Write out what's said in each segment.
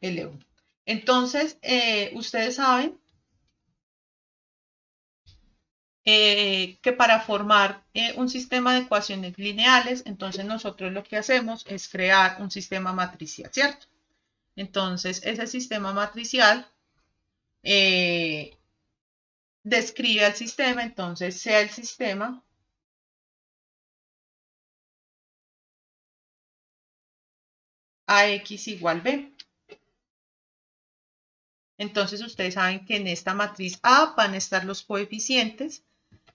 LU. Entonces, ustedes saben que para formar un sistema de ecuaciones lineales, entonces nosotros lo que hacemos es crear un sistema matricial, ¿cierto? Entonces, ese sistema matricial eh, describe al sistema, entonces sea el sistema AX igual B. Entonces ustedes saben que en esta matriz A van a estar los coeficientes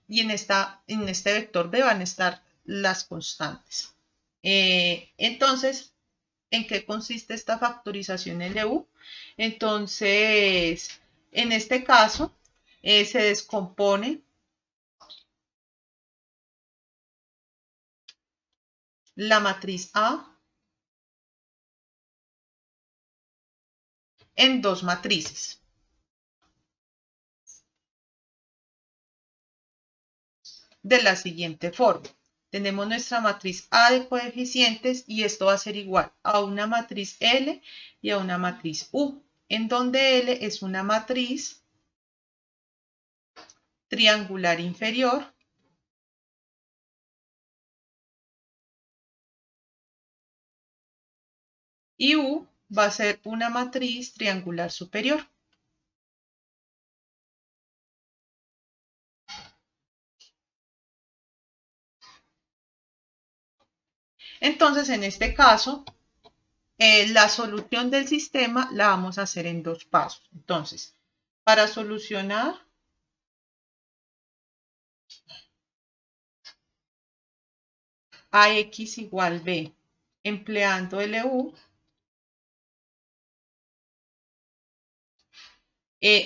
y en este vector B van a estar las constantes. Entonces, ¿en qué consiste esta factorización LU? Entonces, en este caso, se descompone la matriz A en dos matrices. De la siguiente forma. Tenemos nuestra matriz A de coeficientes y esto va a ser igual a una matriz L y a una matriz U, en donde L es una matriz triangular inferior y U va a ser una matriz triangular superior. Entonces, en este caso, la solución del sistema la vamos a hacer en dos pasos. Entonces, para solucionar AX igual B, empleando LU,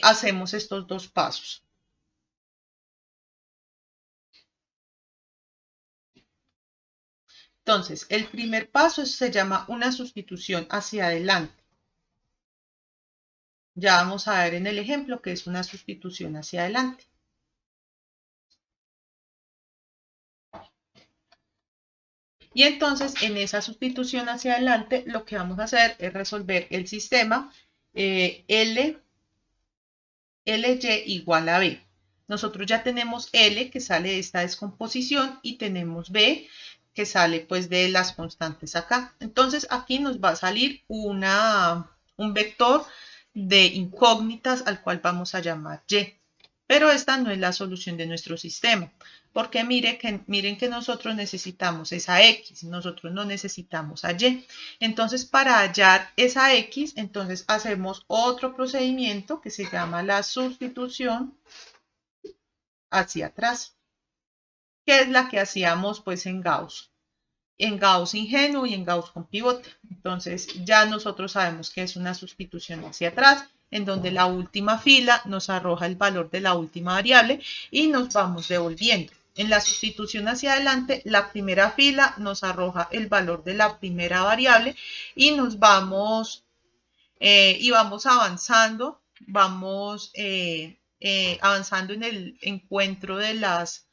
hacemos estos dos pasos. Entonces, el primer paso se llama una sustitución hacia adelante. Ya vamos a ver en el ejemplo que es una sustitución hacia adelante. Y entonces, en esa sustitución hacia adelante, lo que vamos a hacer es resolver el sistema LY igual a B. Nosotros ya tenemos L que sale de esta descomposición y tenemos B que sale pues de las constantes acá. Entonces aquí nos va a salir un vector de incógnitas al cual vamos a llamar Y. Pero esta no es la solución de nuestro sistema, porque miren que nosotros necesitamos esa X, nosotros no necesitamos a Y. Entonces, para hallar esa X, entonces hacemos otro procedimiento que se llama la sustitución hacia atrás, que es la que hacíamos pues en Gauss ingenuo y en Gauss con pivote. Entonces, ya nosotros sabemos que es una sustitución hacia atrás, en donde la última fila nos arroja el valor de la última variable y nos vamos devolviendo. En la sustitución hacia adelante, la primera fila nos arroja el valor de la primera variable y nos vamos vamos avanzando, vamos avanzando en el encuentro de las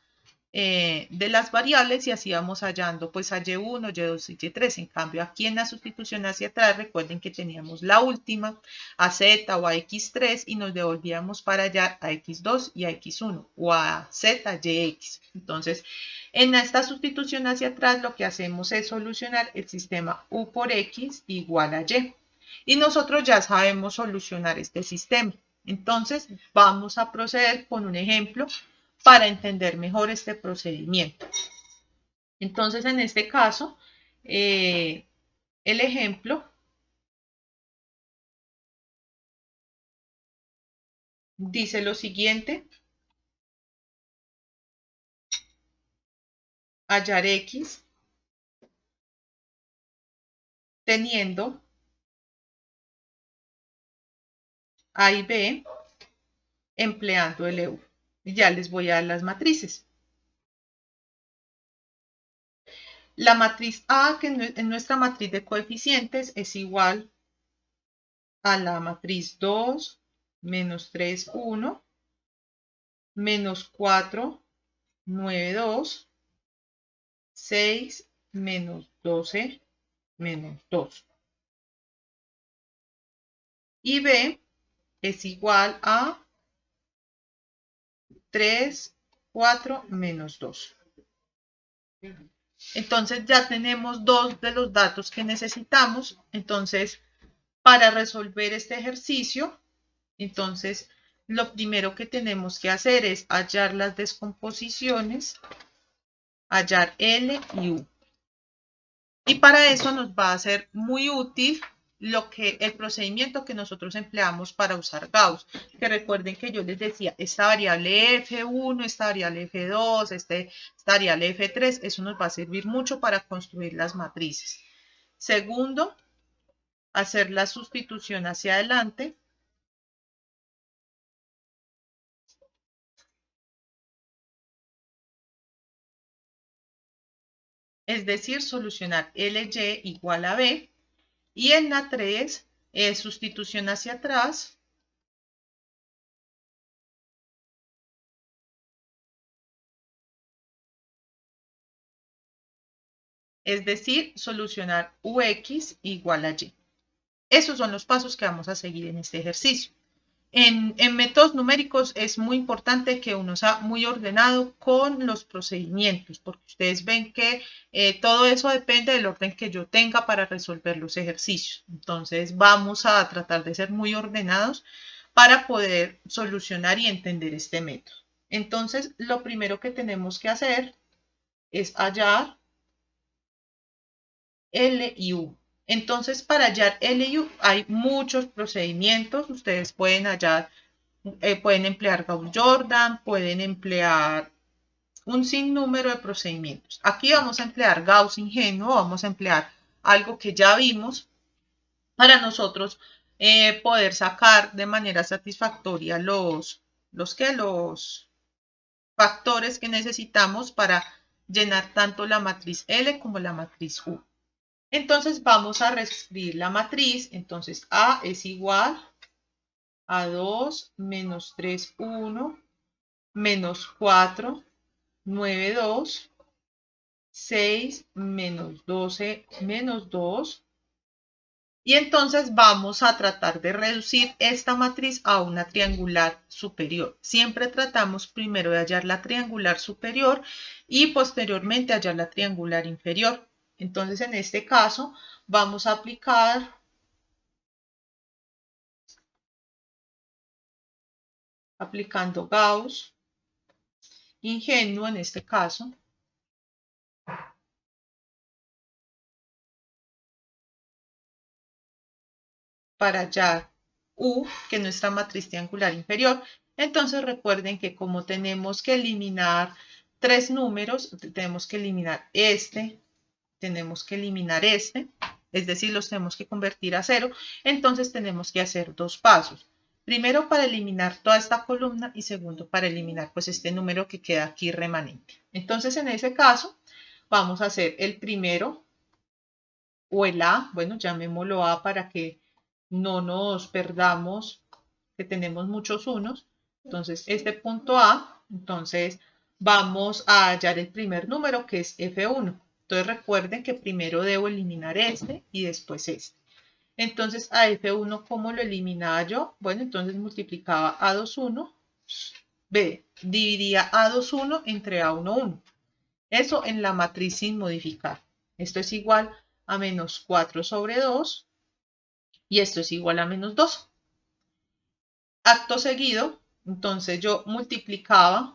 variables y así vamos hallando pues a Y1, Y2 y Y3. En cambio aquí en la sustitución hacia atrás recuerden que teníamos la última a Z o a X3 y nos devolvíamos para hallar a X2 y a X1 o a Z, YX. Entonces en esta sustitución hacia atrás lo que hacemos es solucionar el sistema U por X igual a Y. Y nosotros ya sabemos solucionar este sistema. Entonces vamos a proceder con un ejemplo para entender mejor este procedimiento. Entonces, en este caso, el ejemplo dice lo siguiente: hallar X teniendo A y B empleando LU. Ya les voy a dar las matrices. La matriz A, que en nuestra matriz de coeficientes, es igual a la matriz 2, menos 3, 1, menos 4, 9, 2, 6, menos 12, menos 2. y B es igual a 3, 4 menos 2. Entonces ya tenemos dos de los datos que necesitamos. Entonces, para resolver este ejercicio, entonces lo primero que tenemos que hacer es hallar las descomposiciones, hallar L y U. Y para eso nos va a ser muy útil el procedimiento que nosotros empleamos para usar Gauss. Que recuerden que yo les decía, esta variable F1, esta variable F2, esta variable F3, eso nos va a servir mucho para construir las matrices. Segundo, hacer la sustitución hacia adelante. Es decir, solucionar LY igual a B. Y en la 3 es sustitución hacia atrás. Es decir, solucionar UX igual a Y. Esos son los pasos que vamos a seguir en este ejercicio. En métodos numéricos es muy importante que uno sea muy ordenado con los procedimientos, porque ustedes ven que todo eso depende del orden que yo tenga para resolver los ejercicios. Entonces vamos a tratar de ser muy ordenados para poder solucionar y entender este método. Entonces lo primero que tenemos que hacer es hallar L y U. Entonces, para hallar L y U hay muchos procedimientos. Ustedes pueden hallar, pueden emplear Gauss-Jordan, pueden emplear un sinnúmero de procedimientos. Aquí vamos a emplear Gauss ingenuo, vamos a emplear algo que ya vimos para nosotros poder sacar de manera satisfactoria los factores que necesitamos para llenar tanto la matriz L como la matriz U. Entonces vamos a reescribir la matriz. Entonces A es igual a 2 menos 3, 1, menos 4, 9, 2, 6, menos 12, menos 2. Y entonces vamos a tratar de reducir esta matriz a una triangular superior. Siempre tratamos primero de hallar la triangular superior y posteriormente hallar la triangular inferior. Entonces, en este caso, vamos a aplicar aplicando Gauss ingenuo en este caso. Para hallar U, que es nuestra matriz triangular inferior. Entonces recuerden que como tenemos que eliminar tres números, tenemos que eliminar tenemos que eliminar es decir, los tenemos que convertir a 0, entonces tenemos que hacer dos pasos. Primero para eliminar toda esta columna y segundo para eliminar pues este número que queda aquí remanente. Entonces en ese caso vamos a hacer el primero o el A, bueno, llamémoslo A para que no nos perdamos que tenemos muchos unos. Entonces este punto A, entonces vamos a hallar el primer número que es F1. Entonces recuerden que primero debo eliminar este y después este. Entonces a F1, ¿cómo lo eliminaba yo? Bueno, entonces multiplicaba A21, B, dividía A21 entre A11. Eso en la matriz sin modificar. Esto es igual a menos 4 sobre 2 y esto es igual a menos 2. Acto seguido, entonces yo multiplicaba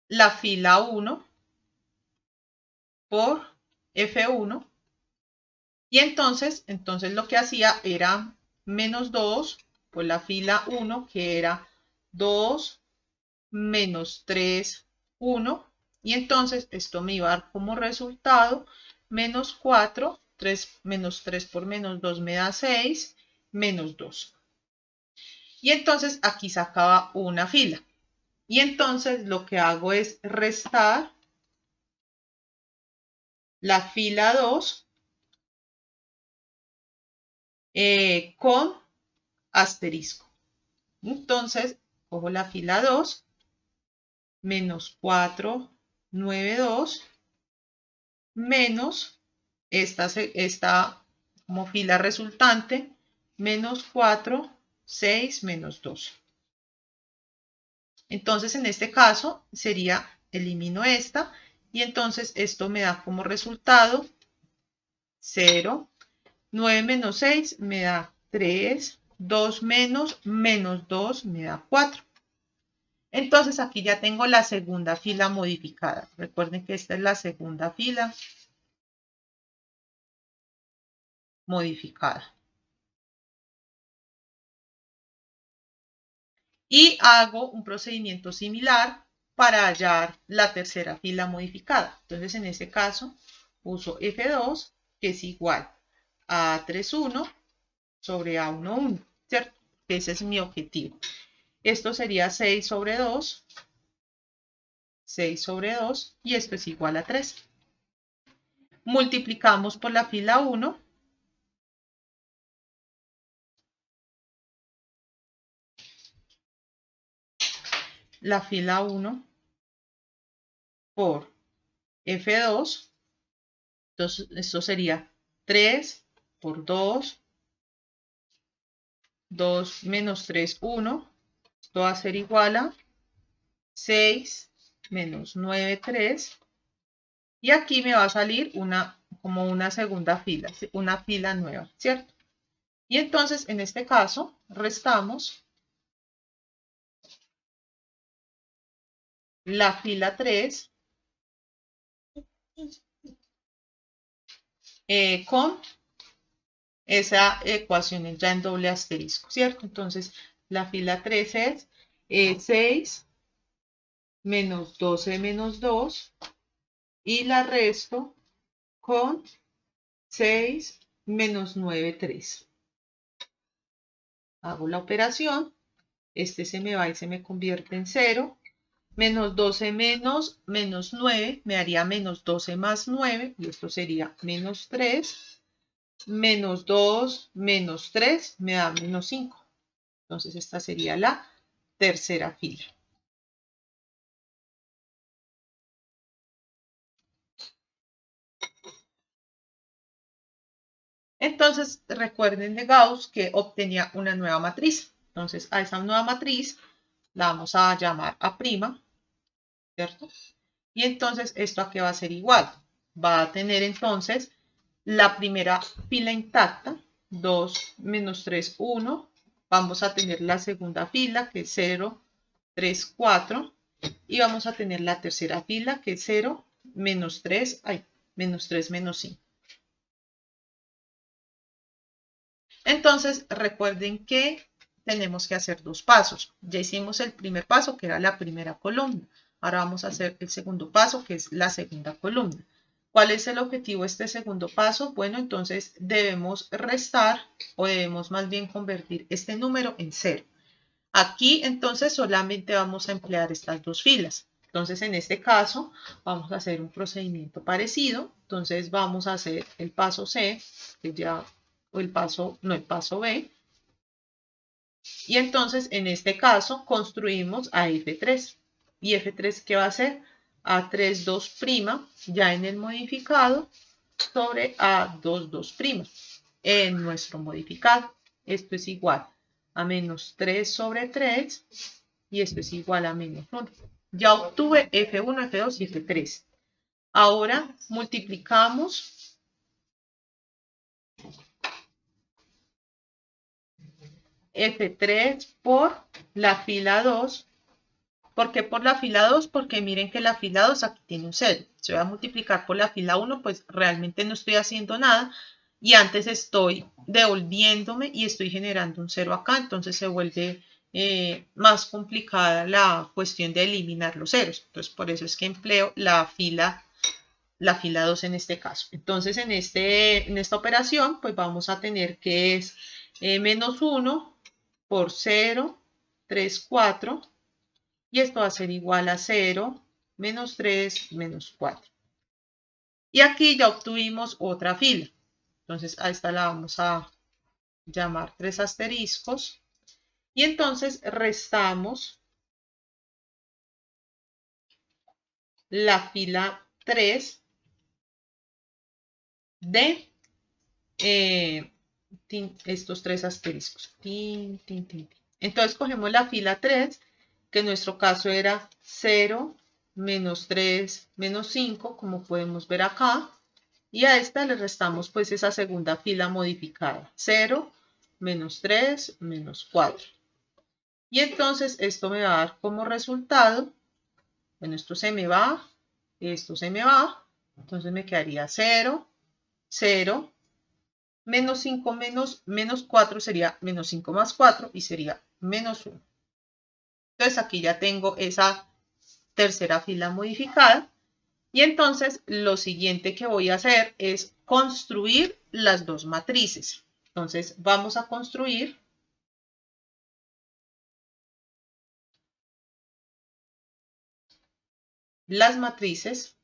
la fila 1 por F1 y entonces lo que hacía era menos 2 por la fila 1 que era 2 menos 3, 1 y entonces esto me iba a dar como resultado menos 4, 3 menos 3 por menos 2 me da 6, menos 2. Y entonces aquí sacaba una fila. Y entonces lo que hago es restar la fila 2 con asterisco. Entonces, cojo la fila 2, menos 4, 9, 2, menos esta como fila resultante, menos 4, 6, menos 2. Entonces, en este caso, sería, elimino esta, y entonces esto me da como resultado 0. 9 menos 6 me da 3. 2 menos 2 me da 4. Entonces, aquí ya tengo la segunda fila modificada. Recuerden que esta es la segunda fila modificada. Y hago un procedimiento similar para hallar la tercera fila modificada. Entonces, en este caso, uso F2, que es igual a A31 sobre A11, ¿cierto? Ese es mi objetivo. Esto sería 6 sobre 2, 6 sobre 2, y esto es igual a 3. Multiplicamos por la fila 1. La fila 1 por F2. Entonces, esto sería 3 por 2. 2 menos 3, 1. Esto va a ser igual a 6 menos 9, 3. Y aquí me va a salir como una segunda fila, una fila nueva, ¿cierto? Y entonces, en este caso, restamos la fila 3 con esa ecuación ya en doble asterisco, ¿cierto? Entonces, la fila 3 es 6 menos 12 menos 2 y la resto con 6 menos 9, 3. Hago la operación, este se me va y se me convierte en 0. Menos 12 menos 9 me daría menos 12 más 9, y esto sería menos 3. Menos 2 menos 3 me da menos 5. Entonces esta sería la tercera fila. Entonces recuerden de Gauss que obtenía una nueva matriz. Entonces a esa nueva matriz la vamos a llamar A', ¿cierto? Y entonces esto a qué va a ser igual. Va a tener entonces la primera fila intacta, 2 menos 3, 1. Vamos a tener la segunda fila, que es 0, 3, 4. Y vamos a tener la tercera fila, que es 0, menos 3, menos 3, menos 5. Entonces, recuerden que tenemos que hacer dos pasos. Ya hicimos el primer paso, que era la primera columna. Ahora vamos a hacer el segundo paso, que es la segunda columna. ¿Cuál es el objetivo de este segundo paso? Bueno, entonces debemos restar o debemos más bien convertir este número en 0. Aquí entonces solamente vamos a emplear estas dos filas. Entonces en este caso vamos a hacer un procedimiento parecido. Entonces vamos a hacer el paso C, que ya, o el paso, no, el paso B. Y entonces en este caso construimos a F3. ¿Y F3 qué va a hacer? A32' ya en el modificado sobre A22' en nuestro modificado. Esto es igual a menos 3 sobre 3 y esto es igual a menos 1. Ya obtuve F1, F2 y F3. Ahora multiplicamos F3 por la fila 2. ¿Por qué por la fila 2? Porque miren que la fila 2 aquí tiene un 0. Si voy a multiplicar por la fila 1, pues realmente no estoy haciendo nada. Y antes estoy devolviéndome y estoy generando un 0 acá. Entonces se vuelve más complicada la cuestión de eliminar los ceros. Entonces por eso es que empleo la fila 2 en este caso. Entonces en esta operación pues vamos a tener que es menos 1 por 0, 3, 4. Y esto va a ser igual a 0, menos 3, menos 4. Y aquí ya obtuvimos otra fila. Entonces a esta la vamos a llamar 3 asteriscos. Y entonces restamos la fila 3 de estos tres asteriscos. Entonces cogemos la fila 3, que en nuestro caso era 0, menos 3, menos 5, como podemos ver acá. Y a esta le restamos pues esa segunda fila modificada. 0, menos 3, menos 4. Y entonces esto me va a dar como resultado, bueno, esto se me va, esto se me va, entonces me quedaría 0, 0, menos 5 menos 4 sería menos 5 más 4 y sería menos 1. Entonces aquí ya tengo esa tercera fila modificada. Y entonces lo siguiente que voy a hacer es construir las dos matrices. Entonces vamos a construir las matrices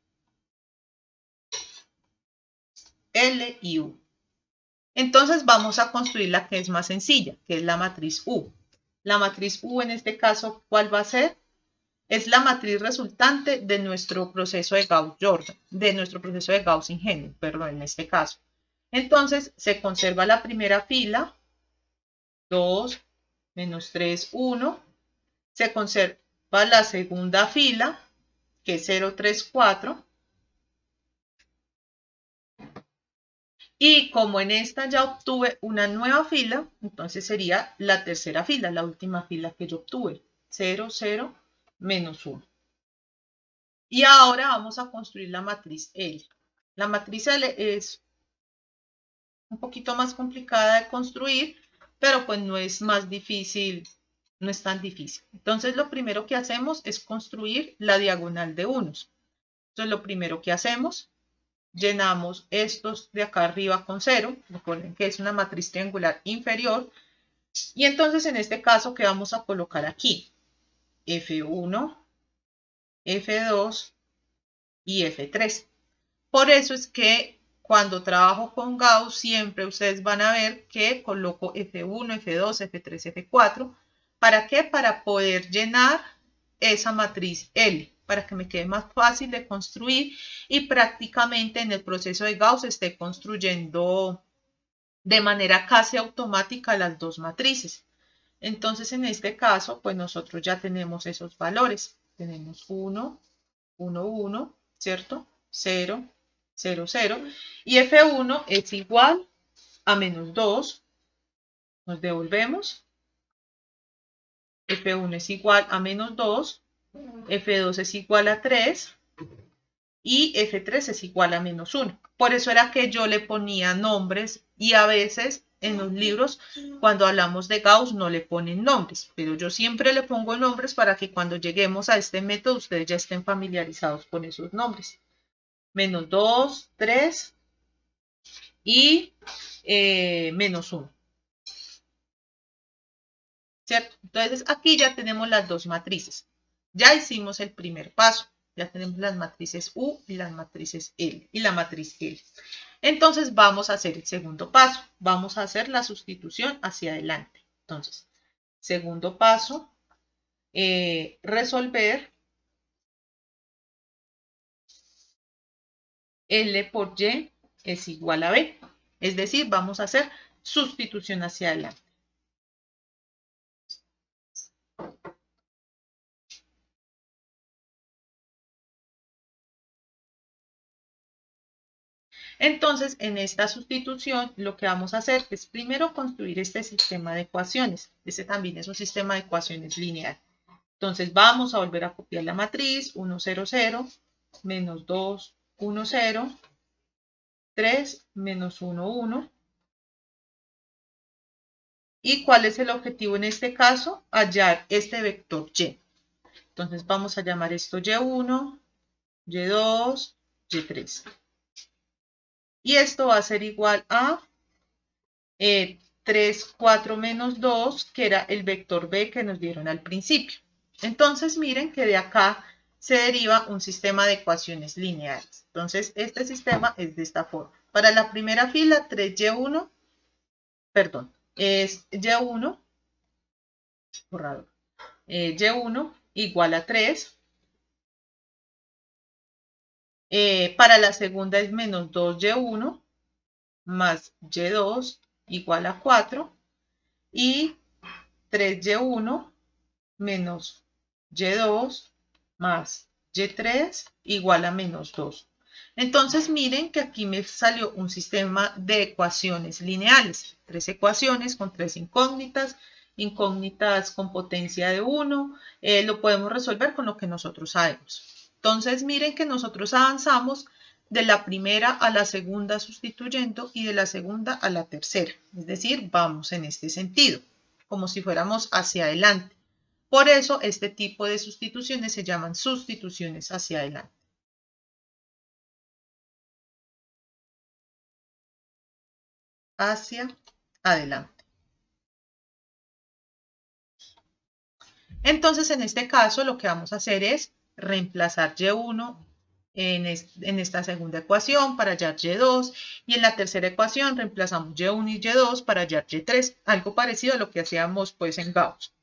L y U. Entonces vamos a construir la que es más sencilla, que es la matriz U. La matriz U en este caso, ¿cuál va a ser? Es la matriz resultante de nuestro proceso de Gauss-Jordan, de nuestro proceso de Gauss-Ingenio, perdón, en este caso. Entonces se conserva la primera fila, 2, menos 3, 1. Se conserva la segunda fila, que es 0, 3, 4. Y como en esta ya obtuve una nueva fila, entonces sería la tercera fila, la última fila que yo obtuve. 0, 0, menos 1. Y ahora vamos a construir la matriz L. La matriz L es un poquito más complicada de construir, pero pues no es más difícil, no es tan difícil. Entonces lo primero que hacemos es construir la diagonal de unos. Entonces lo primero que hacemos, llenamos estos de acá arriba con 0, recuerden que es una matriz triangular inferior, y entonces en este caso, ¿qué vamos a colocar aquí? F1, F2 y F3. Por eso es que cuando trabajo con Gauss, siempre ustedes van a ver que coloco F1, F2, F3, F4. ¿Para qué? Para poder llenar esa matriz L, para que me quede más fácil de construir y prácticamente en el proceso de Gauss esté construyendo de manera casi automática las dos matrices. Entonces, en este caso, pues nosotros ya tenemos esos valores. Tenemos 1, 1, 1, ¿cierto? 0, 0, 0. Y F1 es igual a menos 2. Nos devolvemos. F1 es igual a menos 2. F2 es igual a 3. Y F3 es igual a menos 1. Por eso era que yo le ponía nombres y a veces en los libros cuando hablamos de Gauss no le ponen nombres, pero yo siempre le pongo nombres para que cuando lleguemos a este método ustedes ya estén familiarizados con esos nombres. Menos 2, 3 y menos 1. ¿Cierto? Entonces aquí ya tenemos las dos matrices. Ya hicimos el primer paso. Ya tenemos las matrices U y las matrices L y la matriz L. Entonces vamos a hacer el segundo paso. Vamos a hacer la sustitución hacia adelante. Entonces, segundo paso, resolver L por Y es igual a B. Es decir, vamos a hacer sustitución hacia adelante. Entonces, en esta sustitución, lo que vamos a hacer es primero construir este sistema de ecuaciones. Este también es un sistema de ecuaciones lineal. Entonces, vamos a volver a copiar la matriz 1, 0, 0, menos 2, 1, 0, 3, menos 1, 1. ¿Y cuál es el objetivo en este caso? Hallar este vector Y. Entonces, vamos a llamar esto Y1, Y2, Y3. Y esto va a ser igual a 3, 4 menos 2, que era el vector B que nos dieron al principio. Entonces, miren que de acá se deriva un sistema de ecuaciones lineales. Entonces, este sistema es de esta forma. Para la primera fila, 3Y1, perdón, es Y1, borrador, Y1 igual a 3. Para la segunda es menos 2Y1. más y2 igual a 4 y 3y1 menos y2 más y3 igual a menos 2. Entonces miren que aquí me salió un sistema de ecuaciones lineales. 3 ecuaciones con 3 incógnitas, incógnitas con potencia de 1. Lo podemos resolver con lo que nosotros sabemos. Entonces miren que nosotros avanzamos de la primera a la segunda sustituyendo y de la segunda a la tercera. Es decir, vamos en este sentido, como si fuéramos hacia adelante. Por eso este tipo de sustituciones se llaman sustituciones hacia adelante. Hacia adelante. Entonces, en este caso, lo que vamos a hacer es reemplazar y1 en esta segunda ecuación para hallar y2 y en la tercera ecuación reemplazamos y1 y y2 para hallar y3, algo parecido a lo que hacíamos pues en Gauss,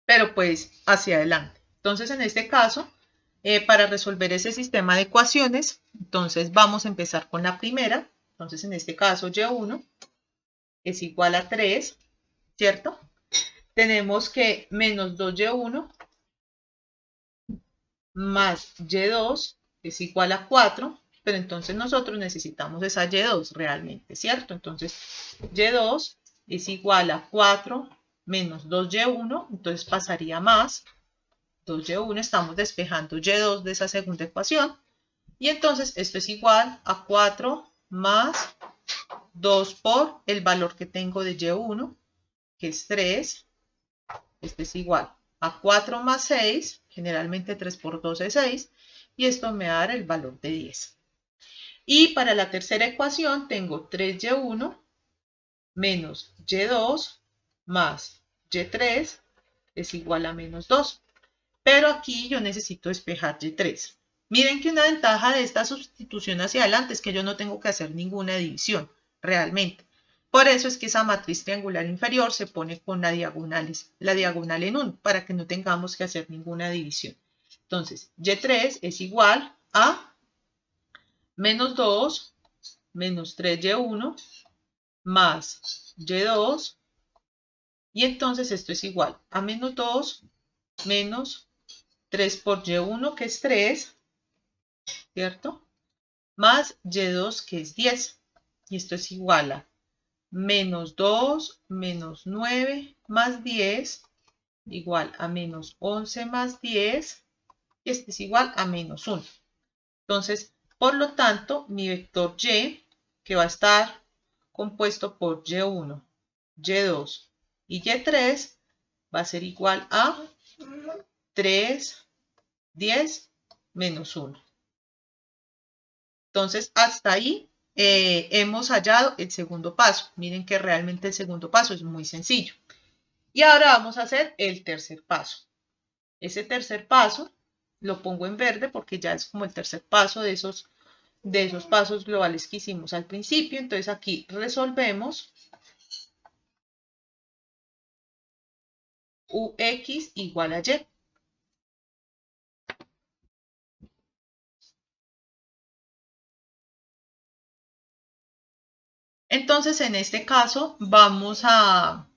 pero pues hacia adelante. Entonces, en este caso, para resolver ese sistema de ecuaciones, entonces vamos a empezar con la primera. Entonces, en este caso, y1 es igual a 3, ¿cierto? Tenemos que menos 2y1 más y2 es igual a 4, pero entonces nosotros necesitamos esa y2 realmente, ¿cierto? Entonces, y2 es igual a 4 menos 2y1, entonces pasaría más 2y1, estamos despejando y2 de esa segunda ecuación, y entonces esto es igual a 4 más 2 por el valor que tengo de y1, que es 3, este es igual a 4 más 6, generalmente 3 por 2 es 6, y esto me va a dar el valor de 10. Y para la tercera ecuación tengo 3y1 menos y2 más y3 es igual a menos 2. Pero aquí yo necesito despejar y3. Miren que una ventaja de esta sustitución hacia adelante es que yo no tengo que hacer ninguna división, realmente. Por eso es que esa matriz triangular inferior se pone con la diagonal en 1, para que no tengamos que hacer ninguna división. Entonces, y3 es igual a menos 2 menos 3y1 más y2, y entonces esto es igual a menos 2 menos 3 por y1, que es 3, ¿cierto? Más y2, que es 10. Y esto es igual a menos 2 menos 9 más 10 igual a menos 11 más 10. Y este es igual a menos 1. Entonces, por lo tanto, mi vector y, que va a estar compuesto por y1, y2 y y3, va a ser igual a 3, 10, menos 1. Entonces, hasta ahí hemos hallado el segundo paso. Miren que realmente el segundo paso es muy sencillo. Y ahora vamos a hacer el tercer paso. Ese tercer paso lo pongo en verde porque ya es como el tercer paso de esos pasos globales que hicimos al principio. Entonces aquí resolvemos ux igual a y. Entonces en este caso vamos a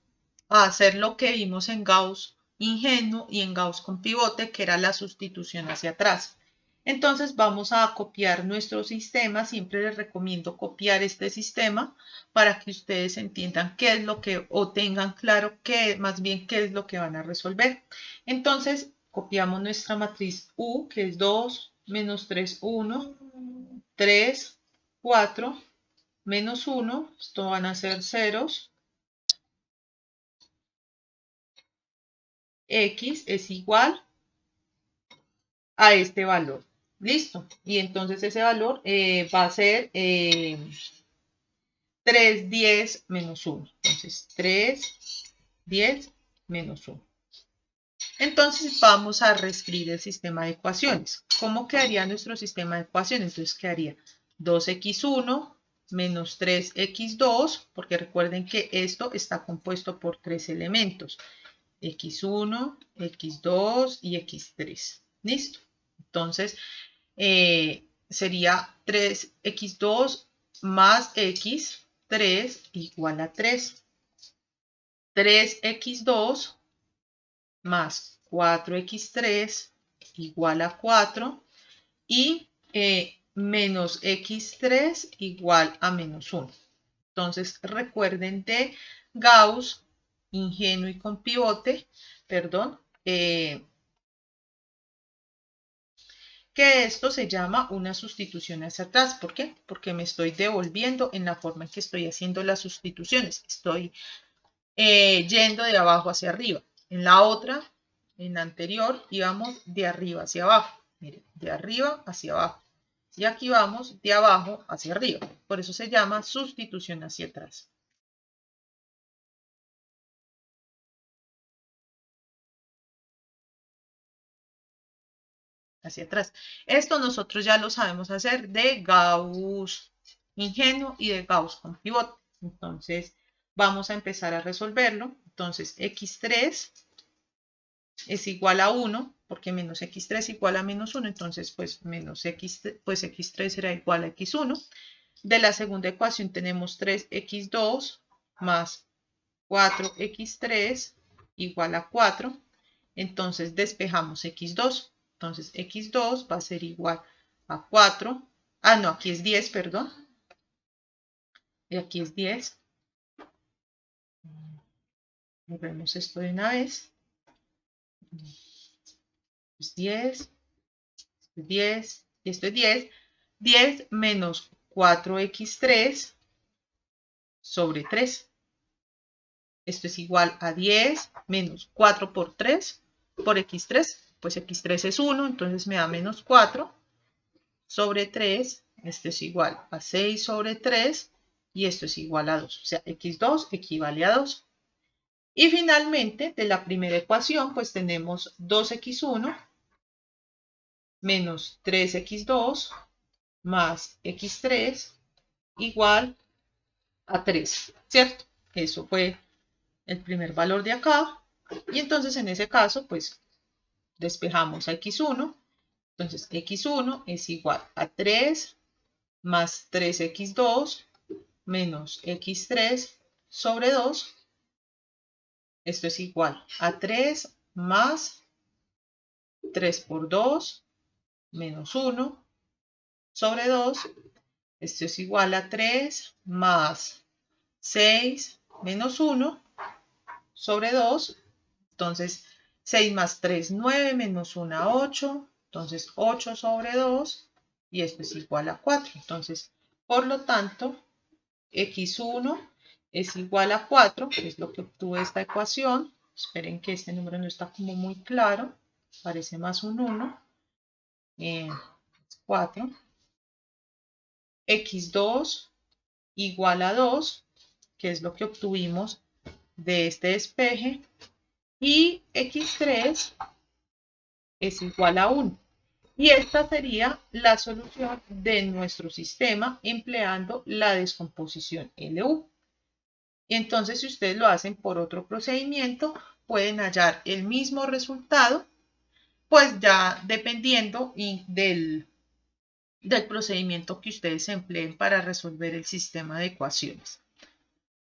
hacer lo que vimos en Gauss ingenuo y en Gauss con pivote, que era la sustitución hacia atrás. Entonces vamos a copiar nuestro sistema. Siempre les recomiendo copiar este sistema para que ustedes entiendan qué es lo que, o tengan claro qué, más bien qué es lo que van a resolver. Entonces copiamos nuestra matriz U, que es 2, menos 3, 1, 3, 4, menos 1. Esto van a ser ceros. X es igual a este valor. Listo. Y entonces ese valor va a ser 3, 10 menos 1. Entonces 3, 10 menos 1. Entonces vamos a reescribir el sistema de ecuaciones. ¿Cómo quedaría nuestro sistema de ecuaciones? Entonces quedaría 2x1 menos 3x2, porque recuerden que esto está compuesto por tres elementos. x1, x2 y x3. ¿Listo? Entonces, sería 3x2 más x3 igual a 3. 3x2 más 4x3 igual a 4 y menos x3 igual a menos 1. Entonces recuerden de Gauss, ingenuo y con pivote, perdón, que esto se llama una sustitución hacia atrás. ¿Por qué? Porque me estoy devolviendo en la forma en que estoy haciendo las sustituciones. Estoy yendo de abajo hacia arriba. En la otra, en la anterior, íbamos de arriba hacia abajo. Miren, de arriba hacia abajo. Y aquí vamos de abajo hacia arriba. Por eso se llama sustitución hacia atrás. Hacia atrás. Esto nosotros ya lo sabemos hacer de Gauss ingenuo y de Gauss con pivote. Entonces, vamos a empezar a resolverlo. Entonces, x3 es igual a 1, porque menos x3 igual a menos 1, entonces pues menos x3, pues x3 será igual a x1. De la segunda ecuación tenemos 3x2 más 4x3 igual a 4. Entonces despejamos x2. Entonces x2 va a ser igual a 4. Ah, no, aquí es 10, perdón. Y aquí es 10. Vemos esto de una vez. Es 10. 10. Y esto es 10. 10 menos 4x3 sobre 3. Esto es igual a 10 menos 4 por 3 por x3. Pues x3 es 1, entonces me da menos 4 sobre 3. Esto es igual a 6 sobre 3 y esto es igual a 2. O sea, x2 equivale a 2. Y finalmente, de la primera ecuación, pues tenemos 2x1 menos 3x2 más x3 igual a 3, ¿cierto? Eso fue el primer valor de acá. Y entonces en ese caso, pues despejamos a x1. Entonces x1 es igual a 3 más 3x2 menos x3 sobre 2. Esto es igual a 3 más 3 por 2 menos 1 sobre 2. Esto es igual a 3 más 6 menos 1 sobre 2. Entonces, 6 más 3, 9, menos 1, 8. Entonces, 8 sobre 2. Y esto es igual a 4. Entonces, por lo tanto, x1 es igual a 4, que es lo que obtuve esta ecuación. Esperen que este número no está como muy claro. Parece más un 1. 4. x2 igual a 2, que es lo que obtuvimos de este despeje. Y x3 es igual a 1. Y esta sería la solución de nuestro sistema empleando la descomposición LU. Entonces, si ustedes lo hacen por otro procedimiento, pueden hallar el mismo resultado, pues ya dependiendo del procedimiento que ustedes empleen para resolver el sistema de ecuaciones.